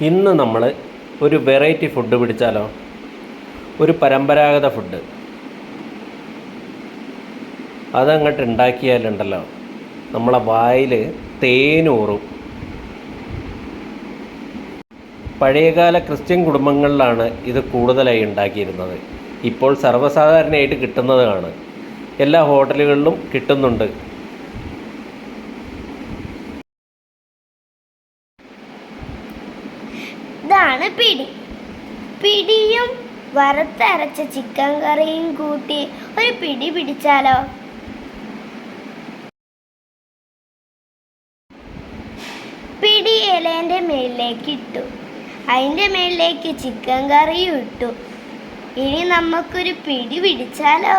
ഇന്ന് നമ്മൾ ഒരു വെറൈറ്റി ഫുഡ് പിടിച്ചാലോ? ഒരു പരമ്പരാഗത ഫുഡ്. അതങ്ങോട്ട് ഉണ്ടാക്കിയാലുണ്ടല്ലോ നമ്മളെ വായിൽ തേനൂറും. പഴയകാല ക്രിസ്ത്യൻ കുടുംബങ്ങളിലാണ് ഇത് കൂടുതലായി ഉണ്ടാക്കിയിരുന്നത്. ഇപ്പോൾ സർവ്വസാധാരണയായിട്ട് കിട്ടുന്നതാണ്. എല്ലാ ഹോട്ടലുകളിലും കിട്ടുന്നുണ്ട്. ഇതാണ് പിടി. പിടിയും വറുത്തരച്ച ചിക്കൻ കറിയും കൂട്ടി ഒരു പിടി പിടിച്ചാലോ? പിടി ഇലേൻ്റെ മേലിലേക്ക് ഇട്ടു, അതിൻ്റെ മേലിലേക്ക് ചിക്കൻ കറിയും ഇട്ടു. ഇനി നമുക്കൊരു പിടി പിടിച്ചാലോ?